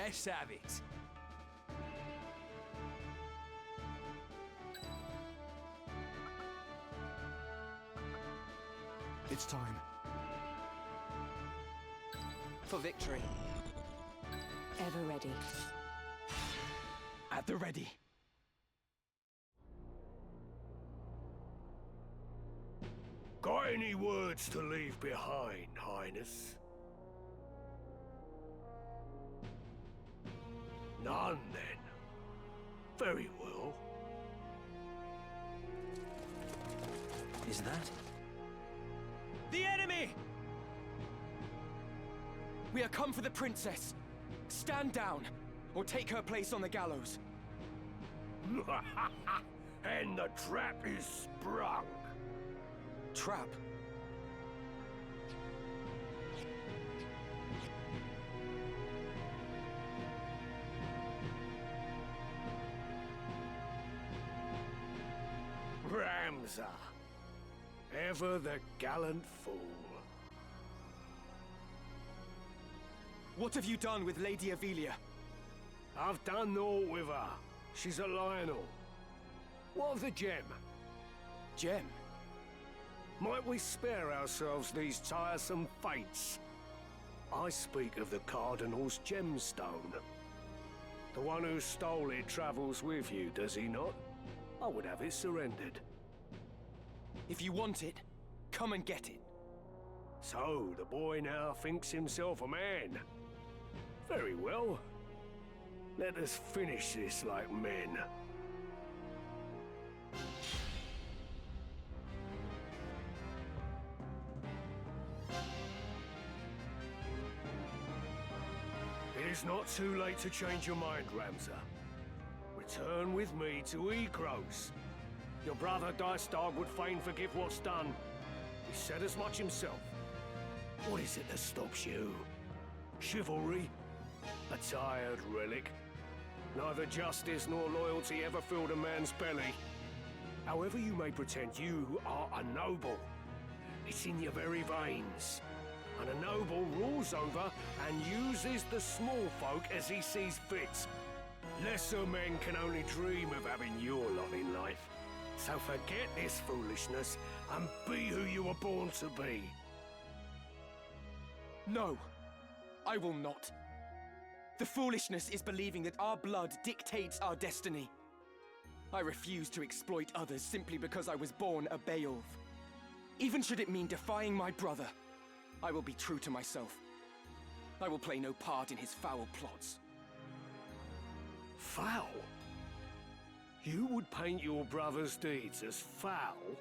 Let's have it. It's time. For victory. Ever ready. At the ready. Got any words to leave behind, Highness? None, then. Very well. Is that? The enemy! We are come for the princess. Stand down, or take her place on the gallows. And the trap is sprung. Trap? Ramza. Ever the gallant fool. What have you done with Lady Ivalice? I've done naught with her. She's a Lionel. What of the gem? Gem? Might we spare ourselves these tiresome fates? I speak of the Cardinal's gemstone. The one who stole it travels with you, does he not? I would have it surrendered. If you want it, come and get it. So, the boy now thinks himself a man. Very well. Let us finish this like men. It is not too late to change your mind, Ramza. Return with me to Egros. Your brother Dicedog would fain forgive what's done. He said as much himself. What is it that stops you? Chivalry? A tired relic? Neither justice nor loyalty ever filled a man's belly. However you may pretend, you are a noble. It's in your very veins. And a noble rules over and uses the small folk as he sees fit. Lesser men can only dream of having your lot in life. So forget this foolishness and be who you were born to be. No, I will not. The foolishness is believing that our blood dictates our destiny. I refuse to exploit others simply because I was born a Beowulf. Even should it mean defying my brother, I will be true to myself. I will play no part in his foul plots. Foul? You would paint your brother's deeds as foul?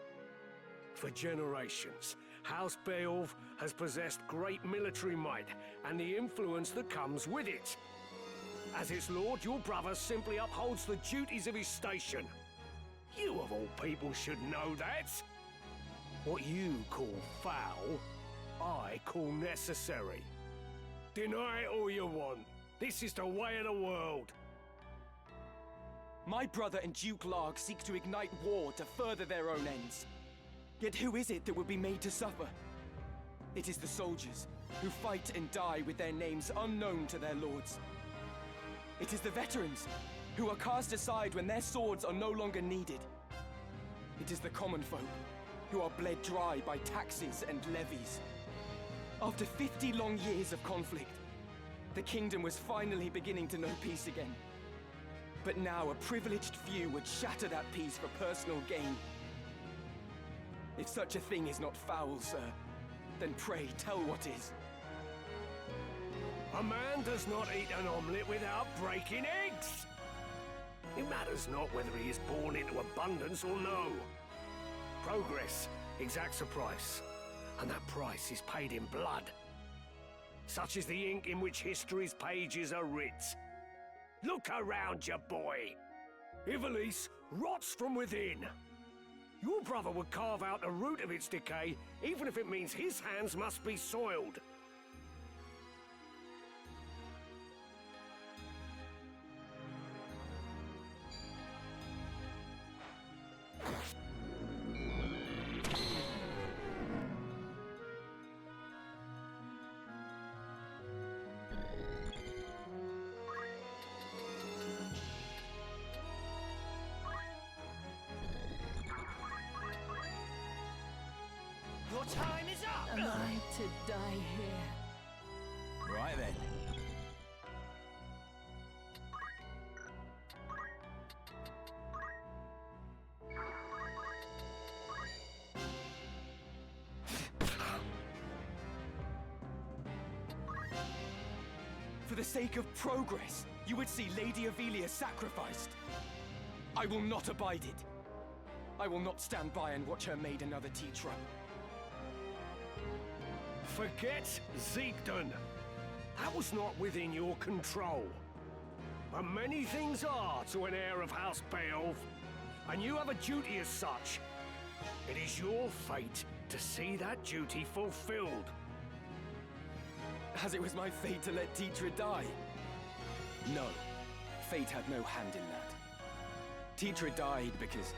For generations, House Beowulf has possessed great military might and the influence that comes with it. As its lord, your brother simply upholds the duties of his station. You of all people should know that. What you call foul, I call necessary. Deny it all you want. This is the way of the world. My brother and Duke Larg seek to ignite war to further their own ends. Yet who is it that will be made to suffer? It is the soldiers, who fight and die with their names unknown to their lords. It is the veterans, who are cast aside when their swords are no longer needed. It is the common folk, who are bled dry by taxes and levies. After 50 long years of conflict, the kingdom was finally beginning to know peace again. But now a privileged few would shatter that peace for personal gain. If such a thing is not foul, sir, then pray tell what is. A man does not eat an omelette without breaking eggs. It matters not whether he is born into abundance or no. Progress exacts a price, and that price is paid in blood. Such is the ink in which history's pages are writ. Look around you, boy. Ivalice rots from within. Your brother would carve out the root of its decay, even if it means his hands must be soiled. Your time is up! Am I to die here? Right then. For the sake of progress, you would see Lady Ivalice sacrificed. I will not abide it. I will not stand by and watch her made another Tetra. Forget Zeekden. That was not within your control. But many things are to an heir of House Beowulf, and you have a duty as such. It is your fate to see that duty fulfilled. As it was my fate to let Tetra die. No, fate had no hand in that. Tetra died because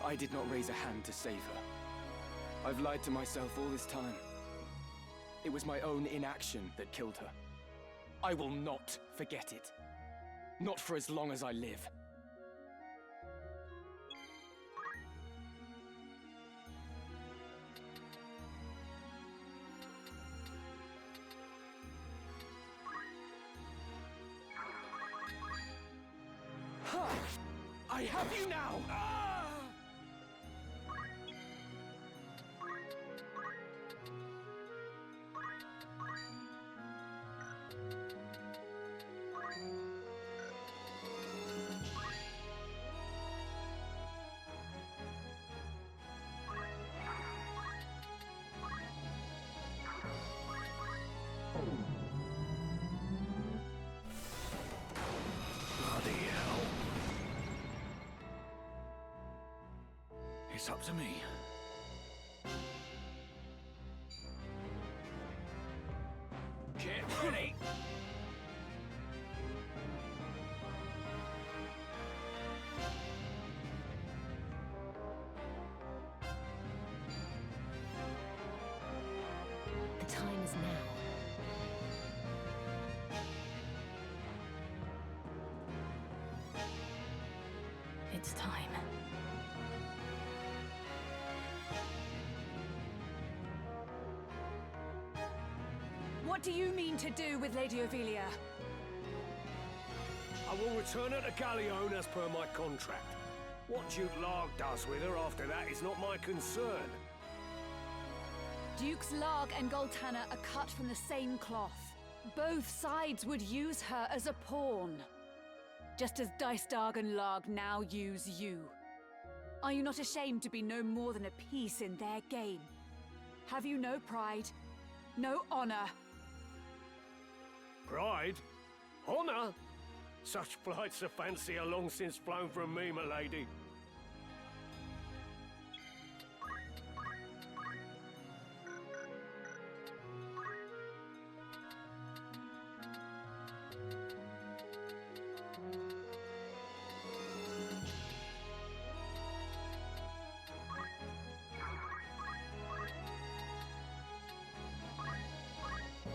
I did not raise a hand to save her. I've lied to myself all this time. It was my own inaction that killed her. I will not forget it. Not for as long as I live. Ha! I have you now! Bloody hell. It's up to me. Get ready! The time is now. It's time. What do you mean to do with Lady Ivalice? I will return her to Galleon as per my contract. What Duke Larg does with her after that is not my concern. Dukes Larg and Goltanna are cut from the same cloth. Both sides would use her as a pawn. Just as Dystarg and Larg now use you. Are you not ashamed to be no more than a piece in their game? Have you no pride? No honor? Pride? Honor? Such flights of fancy are long since flown from me, my lady.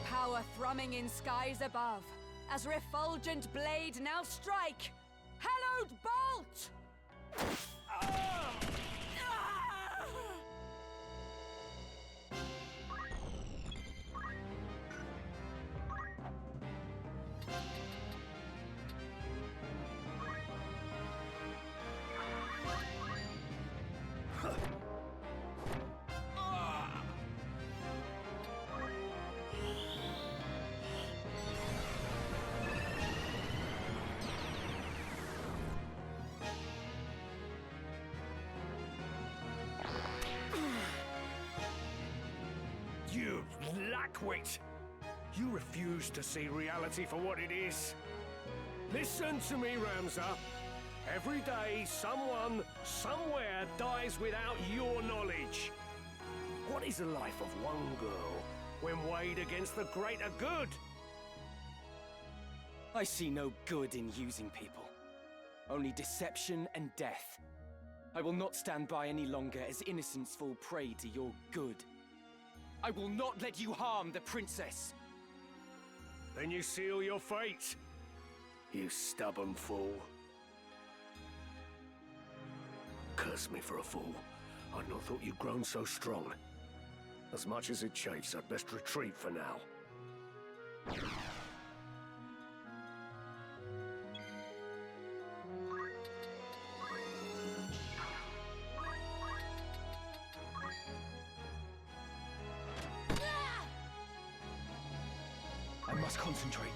Power thrumming in skies above, as refulgent blade now strike! Hallowed bolt! You lackwit! You refuse to see reality for what it is. Listen to me, Ramza. Every day, someone, somewhere dies without your knowledge. What is the life of one girl when weighed against the greater good? I see no good in using people. Only deception and death. I will not stand by any longer as innocents fall prey to your good. I will not let you harm the princess. Then you seal your fate, you stubborn fool. Curse me for a fool. I'd not thought you'd grown so strong. As much as it chafes, I'd best retreat for now. I must concentrate.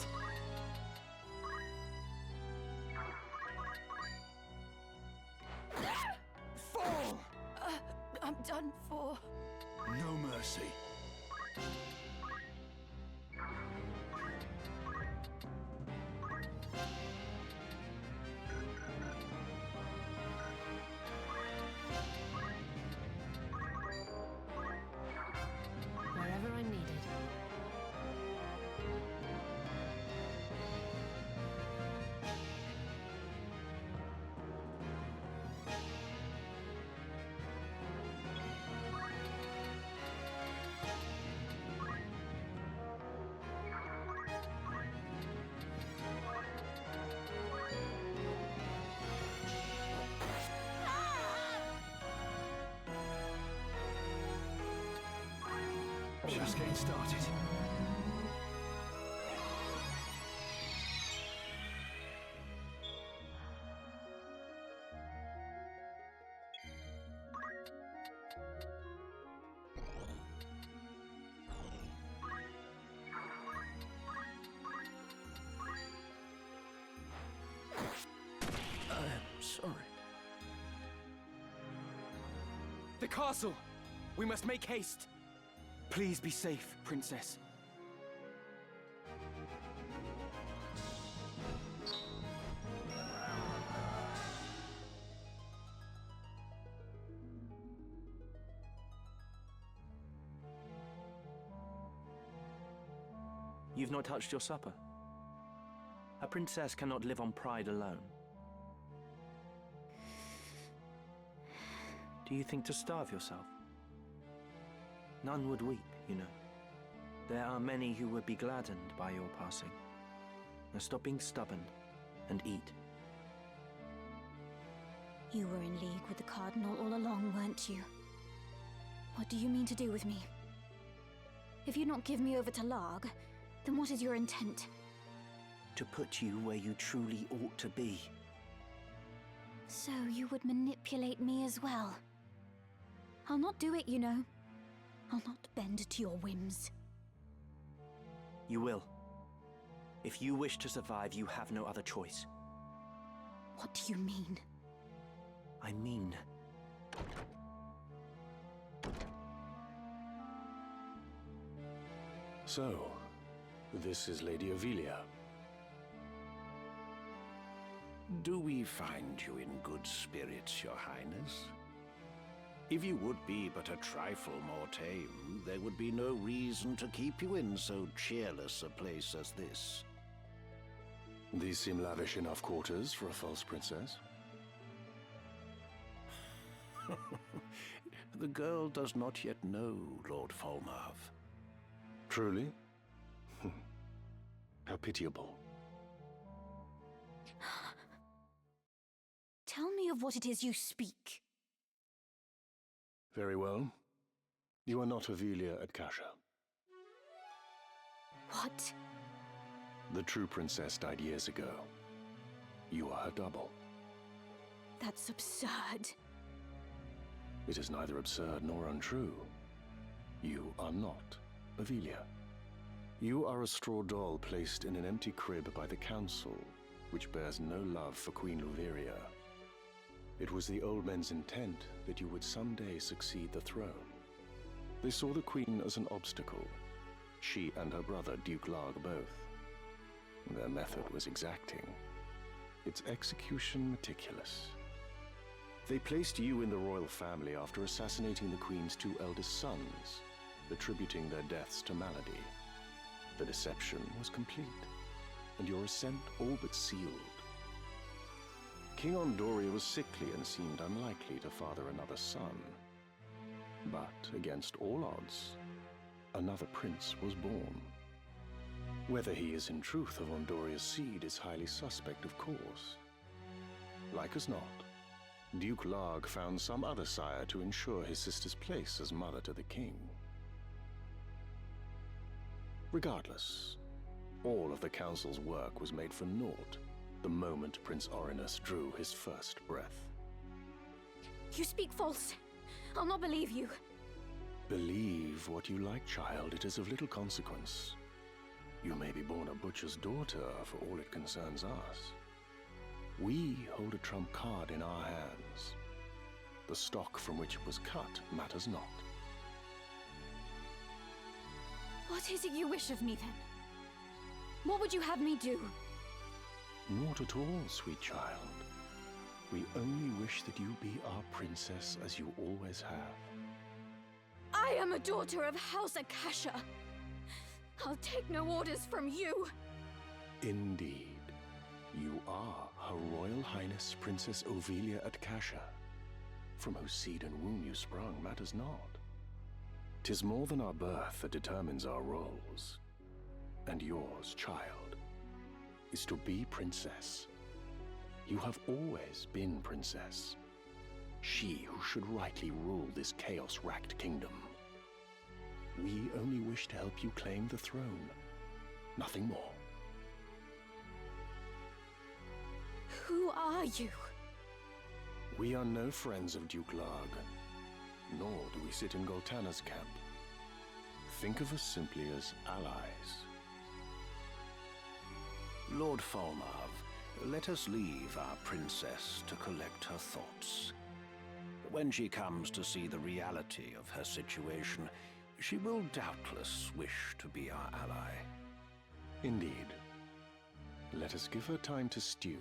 Fall! I'm done for. No mercy. Wherever I'm needed. Just getting started. Sorry. The castle! We must make haste! Please be safe, Princess. You've not touched your supper. A princess cannot live on pride alone. Do you think to starve yourself? None would weep, you know. There are many who would be gladdened by your passing. Now stop being stubborn and eat. You were in league with the Cardinal all along, weren't you? What do you mean to do with me? If you not give me over to Larg, then what is your intent? To put you where you truly ought to be. So you would manipulate me as well? I'll not do it, you know. I'll not bend to your whims. You will. If you wish to survive, you have no other choice. What do you mean? I mean... So, this is Lady Ivalice. Do we find you in good spirits, Your Highness? If you would be but a trifle more tame, there would be no reason to keep you in so cheerless a place as this. These seem lavish enough quarters for a false princess. The girl does not yet know Lord Falmouth. Truly? How pitiable. Tell me of what it is you speak. Very well. You are not Ivalice at Kasha. What? The true princess died years ago. You are her double. That's absurd. It is neither absurd nor untrue. You are not Ivalice. You are a straw doll placed in an empty crib by the council, which bears no love for Queen Luveria. It was the old men's intent that you would someday succeed the throne. They saw the queen as an obstacle. She and her brother, Duke Larg, both. Their method was exacting. Its execution meticulous. They placed you in the royal family after assassinating the queen's two eldest sons, attributing their deaths to malady. The deception was complete, and your ascent all but sealed. King Ondoria was sickly and seemed unlikely to father another son. But, against all odds, another prince was born. Whether he is in truth of Ondoria's seed is highly suspect, of course. Like as not, Duke Larg found some other sire to ensure his sister's place as mother to the king. Regardless, all of the Council's work was made for naught the moment Prince Orinus drew his first breath. You speak false. I'll not believe you. Believe what you like, child. It is of little consequence. You may be born a butcher's daughter for all it concerns us. We hold a trump card in our hands. The stock from which it was cut matters not. What is it you wish of me, then? What would you have me do? Naught at all, sweet child. We only wish that you be our princess as you always have. I am a daughter of House Akasha. I'll take no orders from you. Indeed. You are Her Royal Highness Princess Ovelia Akasha. From whose seed and womb you sprung matters not. 'Tis more than our birth that determines our roles. And yours, child, is to be princess. You have always been princess. She who should rightly rule this chaos-racked kingdom. We only wish to help you claim the throne. Nothing more. Who are you? We are no friends of Duke Larg, nor do we sit in Goltana's camp. Think of us simply as allies. Lord Falmarv, let us leave our princess to collect her thoughts. When she comes to see the reality of her situation, she will doubtless wish to be our ally. Indeed. Let us give her time to stew.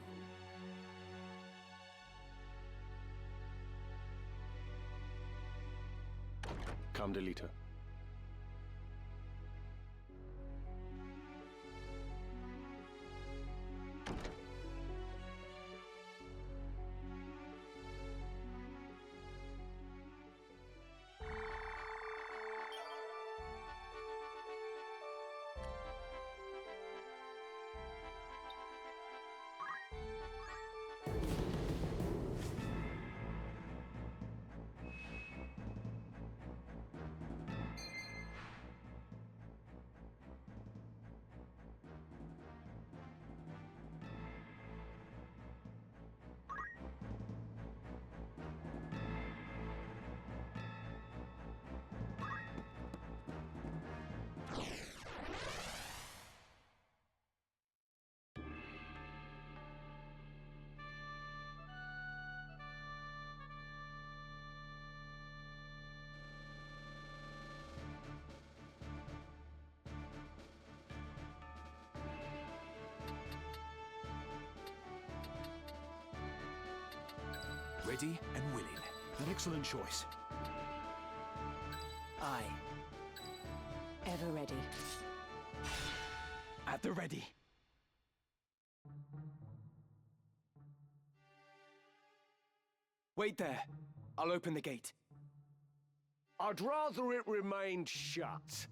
Come, Delita. Ready and willing. An excellent choice. Aye. Ever ready. At the ready. Wait there. I'll open the gate. I'd rather it remained shut.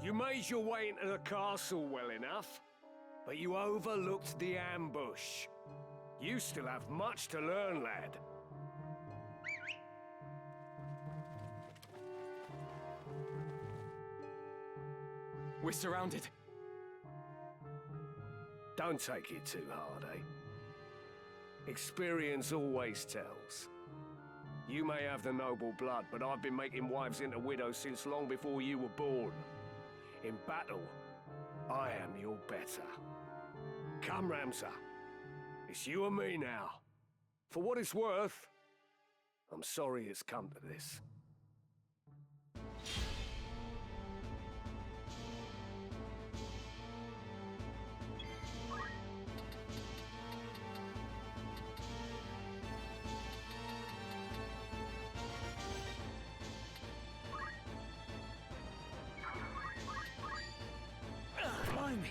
You made your way into the castle well enough, but you overlooked the ambush. You still have much to learn, lad. We're surrounded. Don't take it too hard, eh? Experience always tells. You may have the noble blood, but I've been making wives into widows since long before you were born. In battle, I am your better. Come, Ramsar. It's you and me now. For what it's worth, I'm sorry it's come to this. Blimey.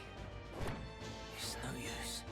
It's no use.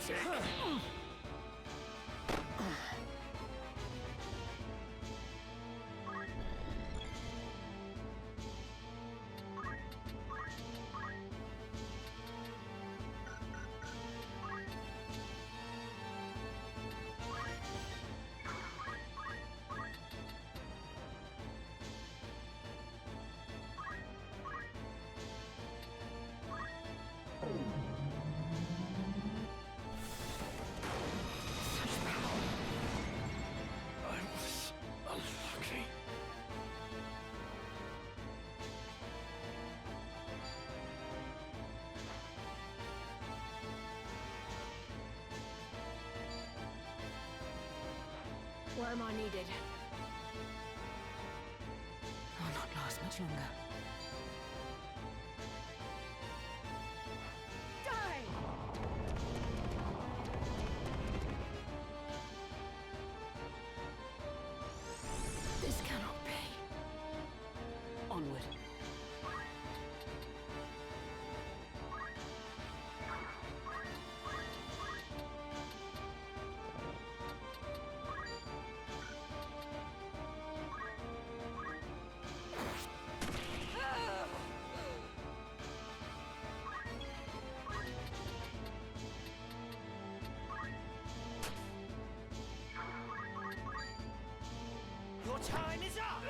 lunatic! Where am I needed? I'll not last much longer. Die! This cannot be. Onward. Your time is up!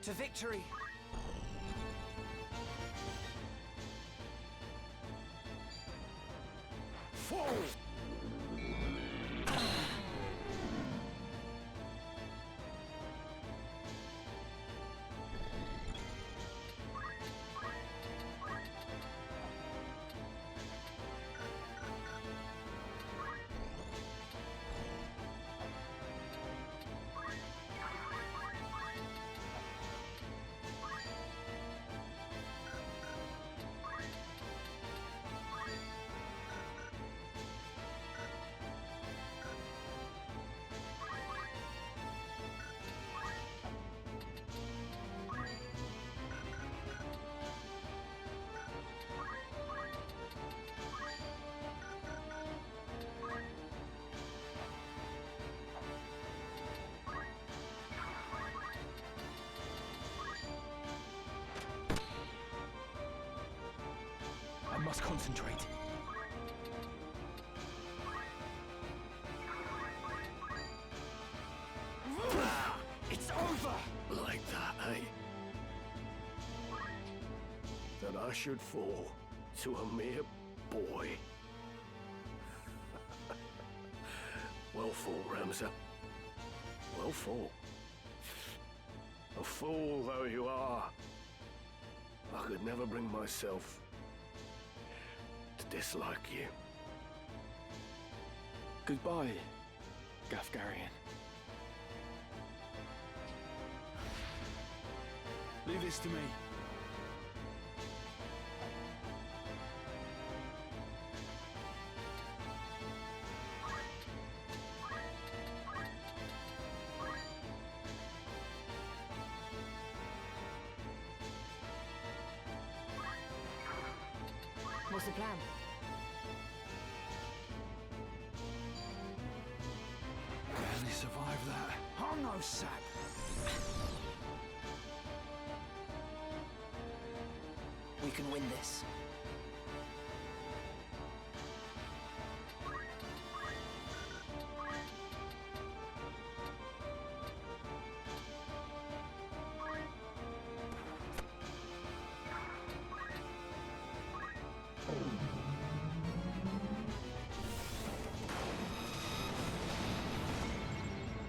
To victory! Fall! I must concentrate. It's over! Like that, eh? That I should fall to a mere boy. Well fought, Ramsar. Well fought. A fool though you are, I could never bring myself to dislike you. Goodbye, Gafgarian. Leave this to me. What's the plan? Barely survived that. I'm no sap. We can win this.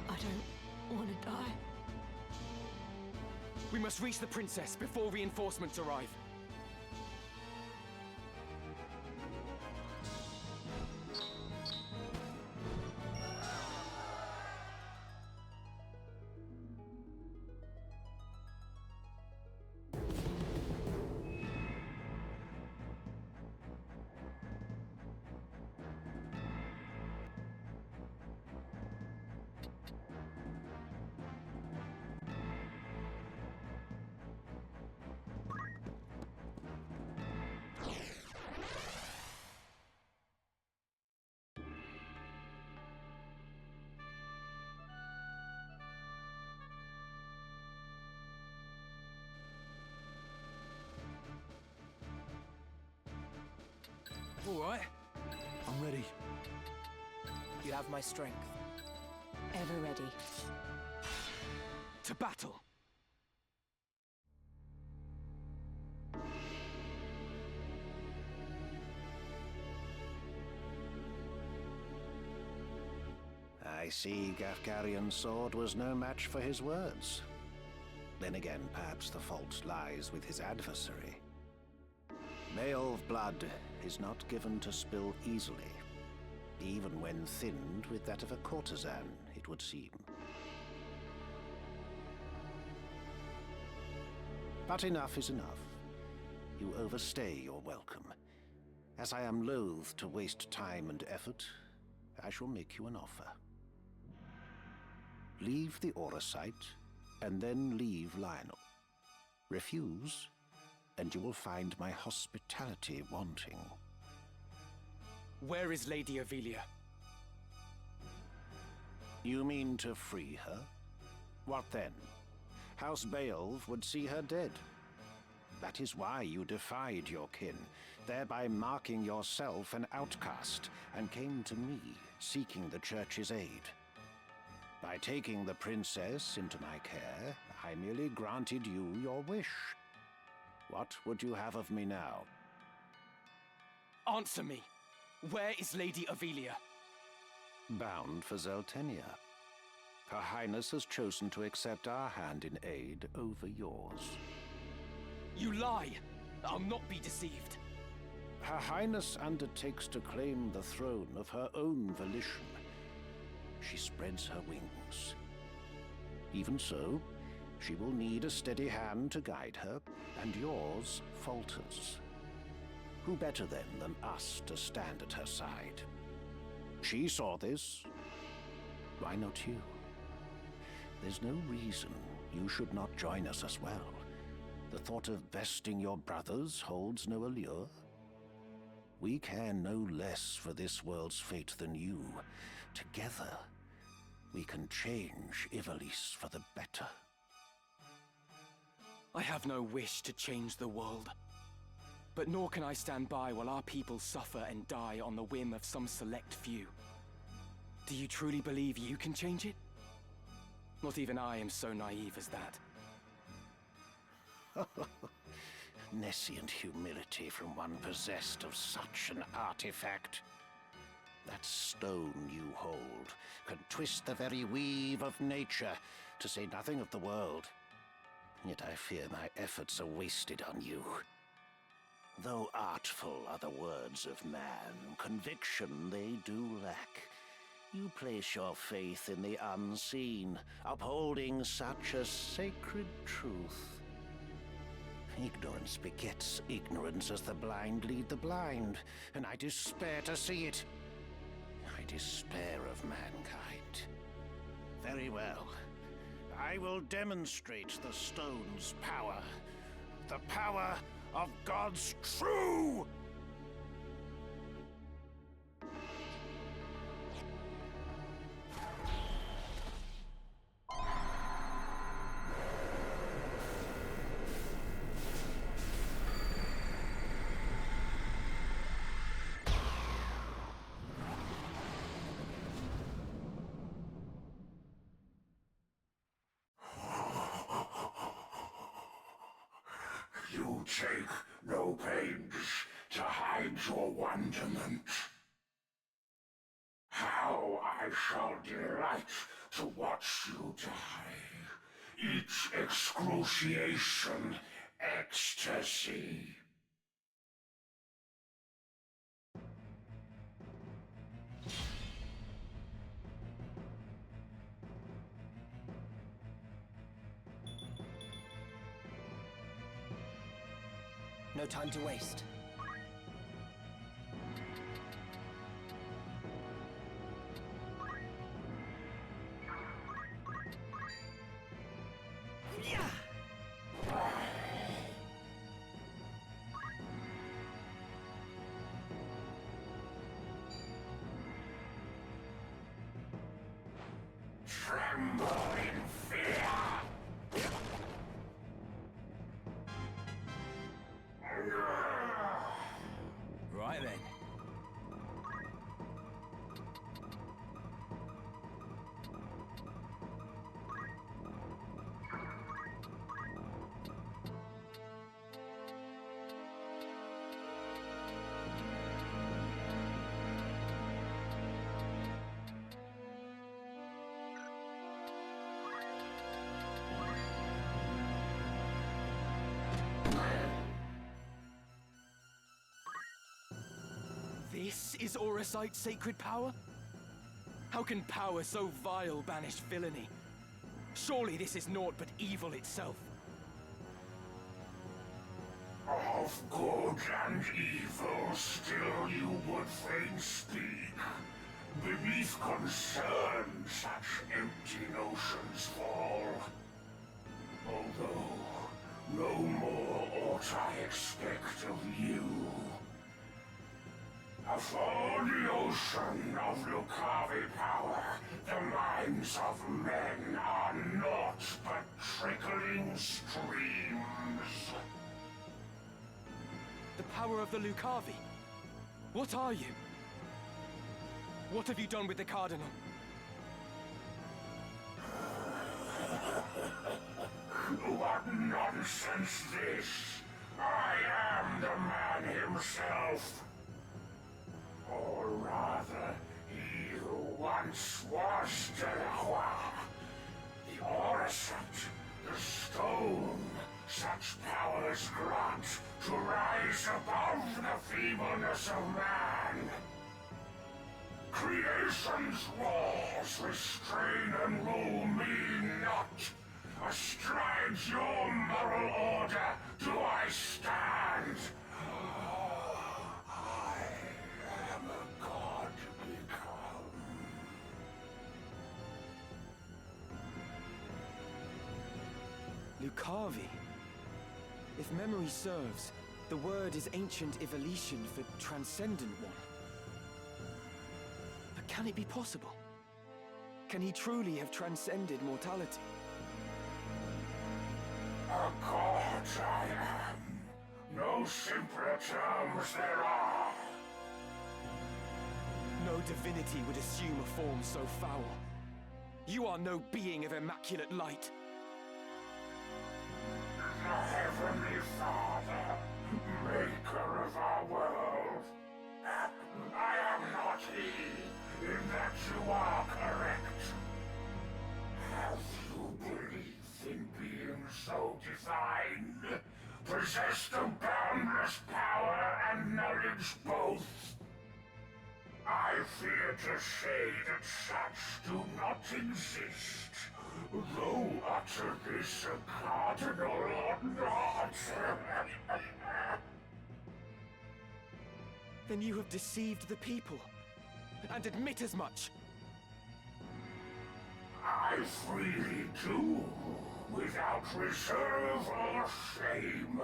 I don't want to die. We must reach the princess before reinforcements arrive. right? I'm ready. You have my strength. Ever ready. To battle! I see Gafgarian's sword was no match for his words. Then again, perhaps the fault lies with his adversary. Beowulf blood is not given to spill easily, even when thinned with that of a courtesan, it would seem. But enough is enough. You overstay your welcome. As I am loath to waste time and effort, I shall make you an offer. Leave the Aura site, and then leave Lionel. Refuse, and you will find my hospitality wanting. Where is Lady Ivalice? You mean to free her? What then? House Beowulf would see her dead. That is why you defied your kin, thereby marking yourself an outcast, and came to me, seeking the Church's aid. By taking the princess into my care, I merely granted you your wish. What would you have of me now? Answer me! Where is Lady Ivalice? Bound for Zeltenia. Her Highness has chosen to accept our hand in aid over yours. You lie! I'll not be deceived. Her Highness undertakes to claim the throne of her own volition. She spreads her wings. Even so, she will need a steady hand to guide her, and yours falters. Who better then than us to stand at her side? She saw this. Why not you? There's no reason you should not join us as well. The thought of besting your brothers holds no allure. We care no less for this world's fate than you. Together, we can change Ivalice for the better. I have no wish to change the world. But nor can I stand by while our people suffer and die on the whim of some select few. Do you truly believe you can change it? Not even I am so naive as that. Nescient humility from one possessed of such an artifact. That stone you hold can twist the very weave of nature, to say nothing of the world. Yet I fear my efforts are wasted on you. Though artful are the words of man, conviction they do lack. You place your faith in the unseen, upholding such a sacred truth. Ignorance begets ignorance as the blind lead the blind, and I despair to see it. I despair of mankind. Very well. I will demonstrate the stone's power. The power of God's true! You take no pains to hide your wonderment. How I shall delight to watch you die. Each excruciation, ecstasy. No time to waste. Tremble in fear. Right then. This is Auracite's sacred power? How can power so vile banish villainy? Surely this is naught but evil itself. Of good and evil still you would fain speak. Beneath concern such empty notions fall. Although no more ought I expect of you. Afore the ocean of Lucavi power, the minds of men are naught but trickling streams. The power of the Lucavi? What are you? What have you done with the Cardinal? What nonsense this! I am the man himself. Or rather, he who once was Delacroix. The Auracite, the stone, such powers grant to rise above the feebleness of man. Creation's laws restrain and rule me not. Astride your moral order do I stand. I am a god become. Lucavi? If memory serves, the word is ancient Ivalician for transcendent one. But can it be possible? Can he truly have transcended mortality? A god I am. No simpler terms there are. No divinity would assume a form so foul. You are no being of immaculate light. The Heavenly Father, maker of our world. I am not he, in that you are correct. Have you belief in being so divine? Possessed of boundless power and knowledge both? I fear to say that such do not exist, though utter this a cardinal or not. Then you have deceived the people, and admit as much. I freely do, without reserve or shame.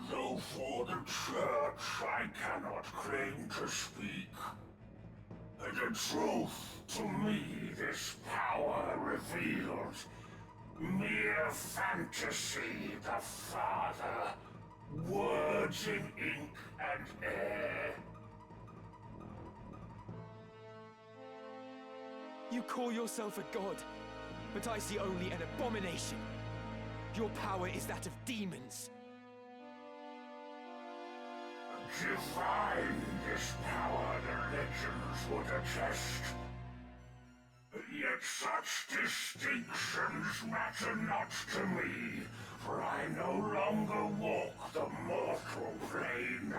Though for the Church I cannot claim to speak. The truth to me this power revealed. Mere fantasy, the Father. Words in ink and air. You call yourself a god, but I see only an abomination. Your power is that of demons. Divine this power the legends would attest. Yet such distinctions matter not to me, for I no longer walk the mortal plane.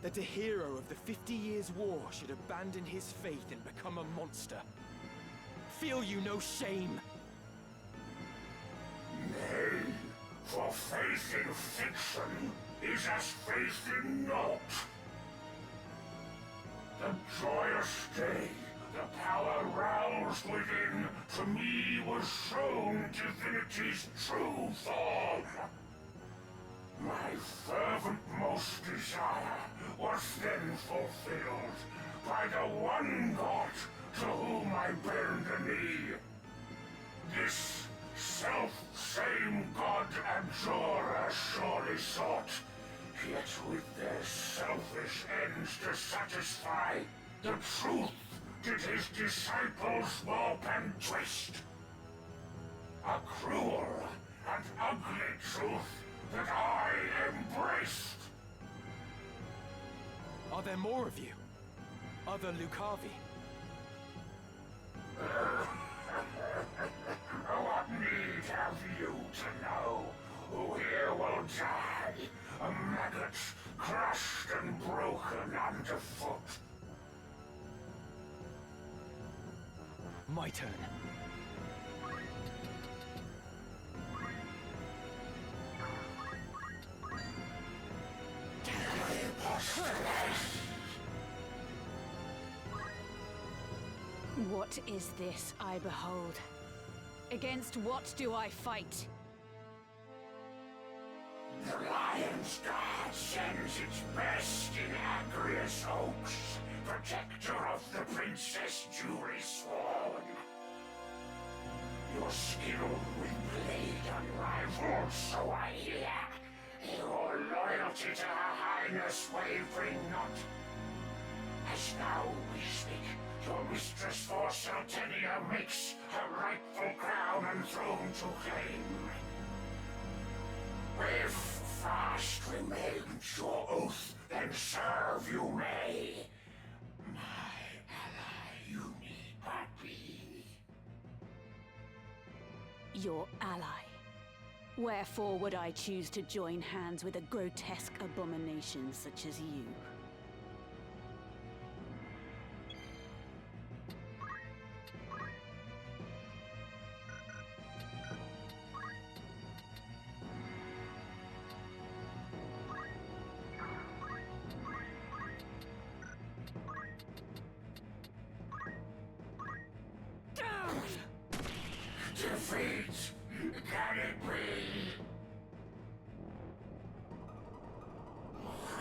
That a hero of the 50 Years' War should abandon his faith and become a monster. Feel you no shame? Nay, for faith in fiction is as faith in naught. The joyous day, the power roused within, to me was shown divinity's true form. My fervent most desire was then fulfilled by the one God to whom I bend the knee. This self-same God Abjurer surely sought, yet with their selfish ends to satisfy, the truth did his disciples warp and twist. A cruel and ugly truth that I embraced. Are there more of you? Other Lucavi? What need have you to know? Who here will die? A maggot, crushed and broken my turn. What is this I behold? Against what do I fight? The Lion's Guard sends its best in Agrius Oaks, protector of the Princess duly sworn. Your skill with blade unrivaled, so I hear. Your loyalty to Her Highness wavering not. As now we speak, your mistress for Sartenia makes her rightful crown and throne to claim. If fast remains your oath, then serve you may. My ally you need but be. Your ally. Wherefore would I choose to join hands with a grotesque abomination such as you? Defeat! Can it be?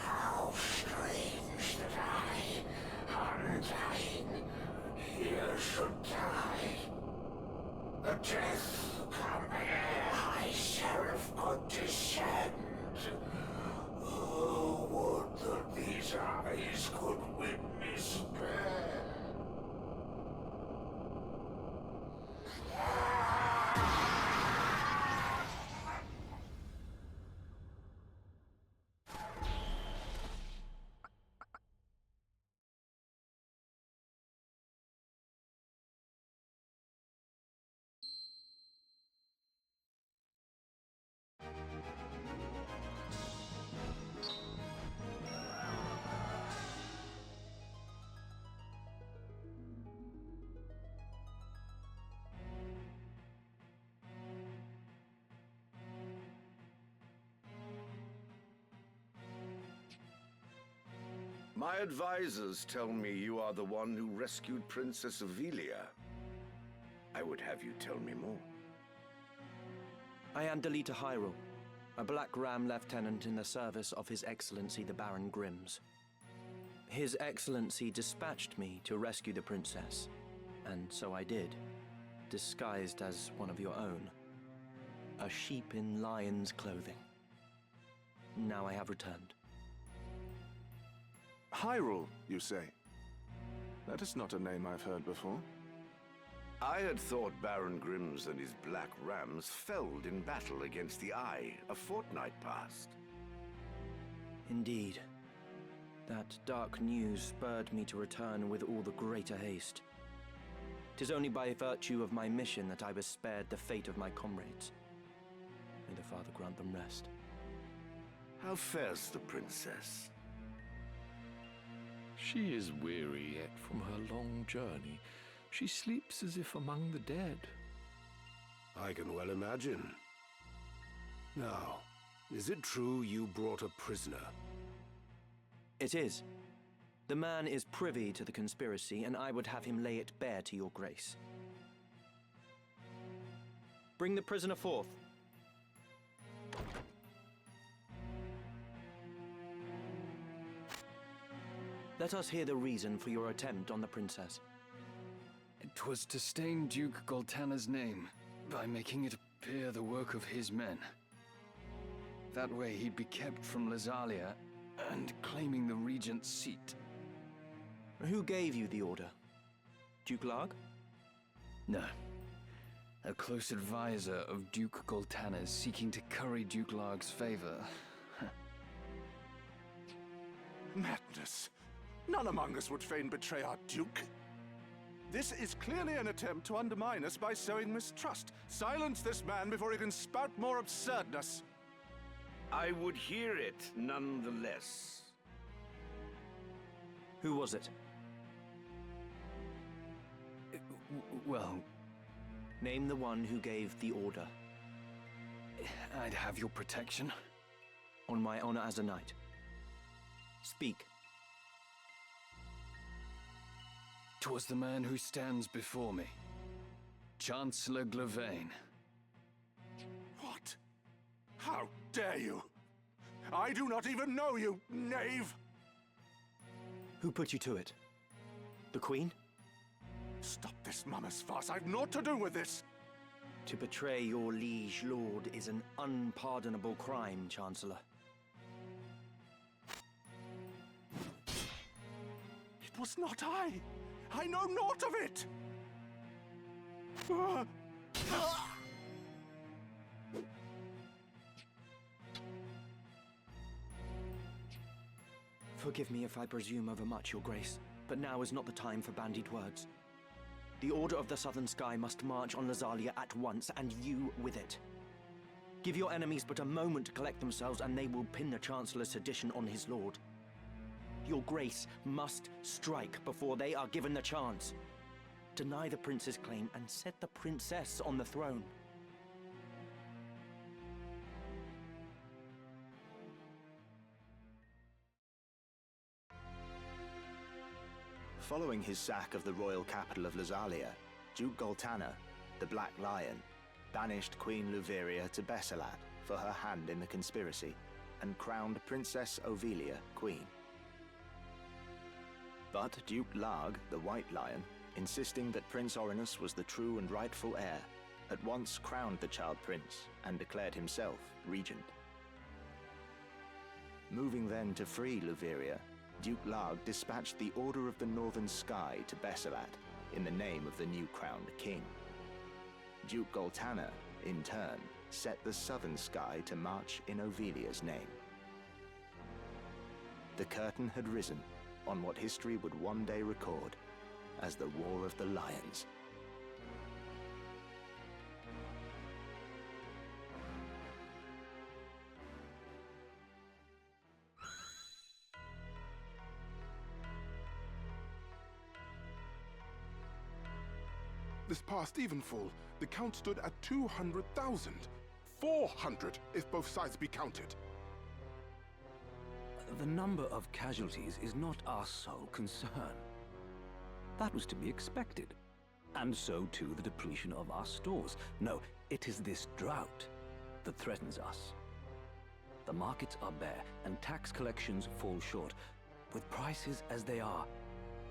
How strange that I, undying, here should die. A death come ere High Seraph could descend. Oh, would that these eyes could witness death. My advisors tell me you are the one who rescued Princess Ivalice. I would have you tell me more. I am Delita Hyrule, a Black Ram lieutenant in the service of His Excellency the Baron Grimms. His Excellency dispatched me to rescue the princess, and so I did, disguised as one of your own. A sheep in lion's clothing. Now I have returned. Hyrule, you say? That is not a name I've heard before. I had thought Baron Grimms and his Black Rams felled in battle against the Eye a fortnight past. Indeed. That dark news spurred me to return with all the greater haste. 'Tis only by virtue of my mission that I was spared the fate of my comrades. May the Father grant them rest. How fares the princess? She is weary yet from her long journey. She sleeps as if among the dead. I can well imagine. Now, is it true you brought a prisoner? It is. The man is privy to the conspiracy, and I would have him lay it bare to your grace. Bring the prisoner forth. Let us hear the reason for your attempt on the princess. It was to stain Duke Goltana's name by making it appear the work of his men. That way he'd be kept from Lazalia and claiming the regent's seat. Who gave you the order? Duke Larg? No. A close advisor of Duke Goltana's seeking to curry Duke Larg's favor. Madness! None among us would fain betray our Duke. This is clearly an attempt to undermine us by sowing mistrust. Silence this man before he can spout more absurdness. I would hear it nonetheless. Who was it? well... Name the one who gave the order. I'd have your protection. On my honor as a knight. Speak. 'Twas the man who stands before me. Chancellor Glavain. What? How dare you? I do not even know you, knave! Who put you to it? The Queen? Stop this mummer's farce. I've naught to do with this! To betray your liege lord is an unpardonable crime, Chancellor. It was not I! I know naught of it! Forgive me if I presume overmuch, Your Grace, but now is not the time for bandied words. The Order of the Southern Sky must march on Lazalia at once, and you with it. Give your enemies but a moment to collect themselves, and they will pin the Chancellor's sedition on his lord. Your Grace must strike before they are given the chance. Deny the prince's claim and set the princess on the throne. Following his sack of the royal capital of Lazalia, Duke Goltana, the Black Lion, banished Queen Luveria to Besselat for her hand in the conspiracy, and crowned Princess Ovilia queen. But Duke Larg, the White Lion, insisting that Prince Orinus was the true and rightful heir, at once crowned the child prince and declared himself regent. Moving then to free Luveria, Duke Larg dispatched the Order of the Northern Sky to Besselat in the name of the new crowned king. Duke Goltana, in turn, set the Southern Sky to march in Ovilia's name. The curtain had risen on what history would one day record as the War of the Lions. This past evenfall, the count stood at 200,000. 400 if both sides be counted. The number of casualties is not our sole concern. That was to be expected. And so too the depletion of our stores. No, it is this drought that threatens us. The markets are bare, and tax collections fall short. With prices as they are,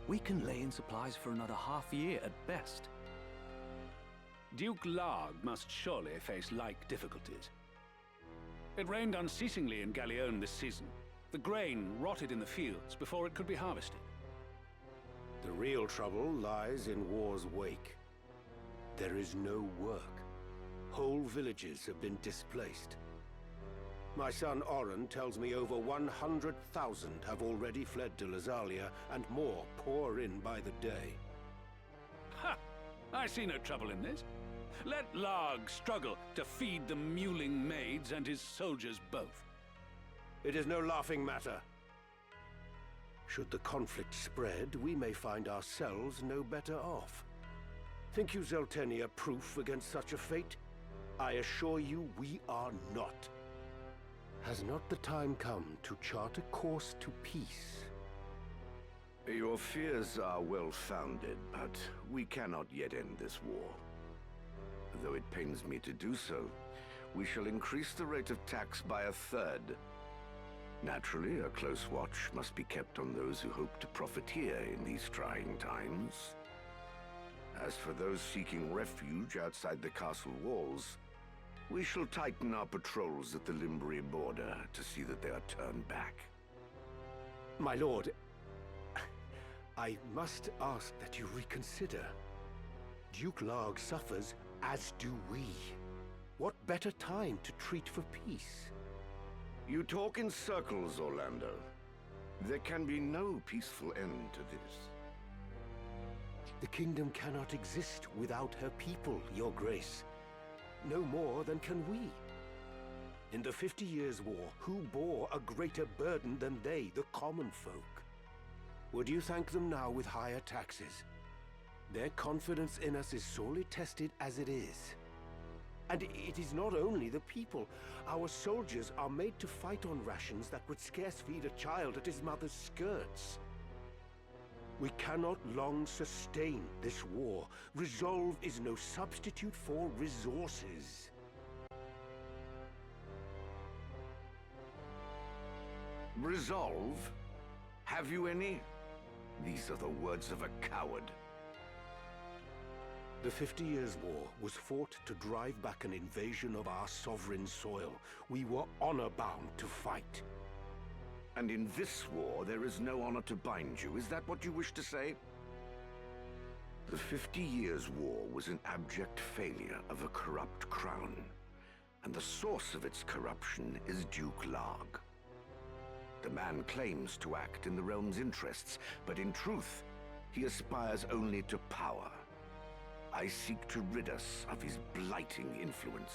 we can lay in supplies for another half-year at best. Duke Larg must surely face like difficulties. It rained unceasingly in Galleon this season. The grain rotted in the fields before it could be harvested. The real trouble lies in war's wake. There is no work. Whole villages have been displaced. My son Oren tells me over 100,000 have already fled to Lazalia, and more pour in by the day. Ha! I see no trouble in this. Let Larg struggle to feed the mewling maids and his soldiers both. It is no laughing matter. Should the conflict spread, we may find ourselves no better off. Think you Zeltenia proof against such a fate? I assure you we are not. Has not the time come to chart a course to peace? Your fears are well-founded, but we cannot yet end this war. Though it pains me to do so, we shall increase the rate of tax by 1/3. Naturally, a close watch must be kept on those who hope to profiteer in these trying times. As for those seeking refuge outside the castle walls, we shall tighten our patrols at the Limbri border to see that they are turned back. My lord, I must ask that you reconsider. Duke Larg suffers, as do we. What better time to treat for peace? You talk in circles, Orlando. There can be no peaceful end to this. The kingdom cannot exist without her people, Your Grace. No more than can we. In the 50 Years' War, who bore a greater burden than they, the common folk? Would you thank them now with higher taxes? Their confidence in us is sorely tested as it is. And it is not only the people. Our soldiers are made to fight on rations that would scarce feed a child at his mother's skirts. We cannot long sustain this war. Resolve is no substitute for resources. Resolve? Have you any? These are the words of a coward. The 50 Years' War was fought to drive back an invasion of our sovereign soil. We were honor-bound to fight. And in this war, there is no honor to bind you. Is that what you wish to say? The 50 Years' War was an abject failure of a corrupt crown. And the source of its corruption is Duke Larg. The man claims to act in the realm's interests, but in truth, he aspires only to power. I seek to rid us of his blighting influence.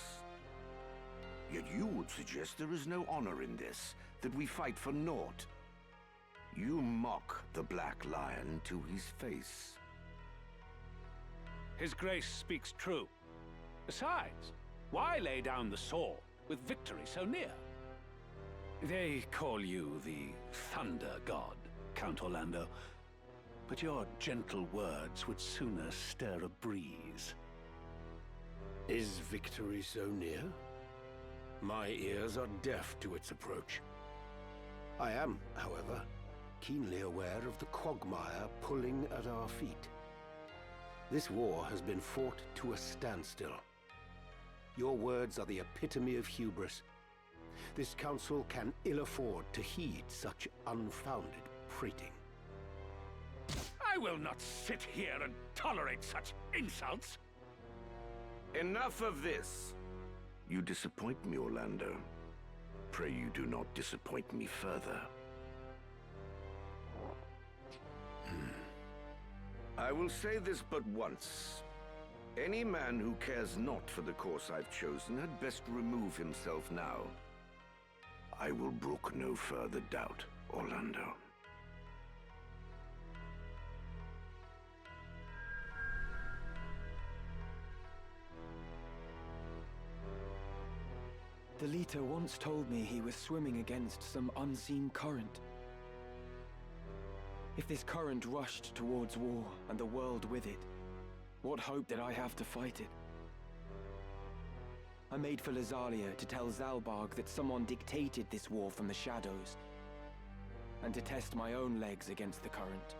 Yet you would suggest there is no honor in this, that we fight for naught. You mock the Black Lion to his face. His Grace speaks true. Besides, why lay down the sword with victory so near? They call you the Thunder God, Count Orlando. But your gentle words would sooner stir a breeze. Is victory so near? My ears are deaf to its approach. I am, however, keenly aware of the quagmire pulling at our feet. This war has been fought to a standstill. Your words are the epitome of hubris. This council can ill afford to heed such unfounded prating. I will not sit here and tolerate such insults! Enough of this! You disappoint me, Orlando. Pray you do not disappoint me further. I will say this but once. Any man who cares not for the course I've chosen had best remove himself now. I will brook no further doubt, Orlando. The leader once told me he was swimming against some unseen current. If this current rushed towards war, and the world with it, what hope did I have to fight it? I made for Lazalia to tell Zalbarg that someone dictated this war from the shadows, and to test my own legs against the current.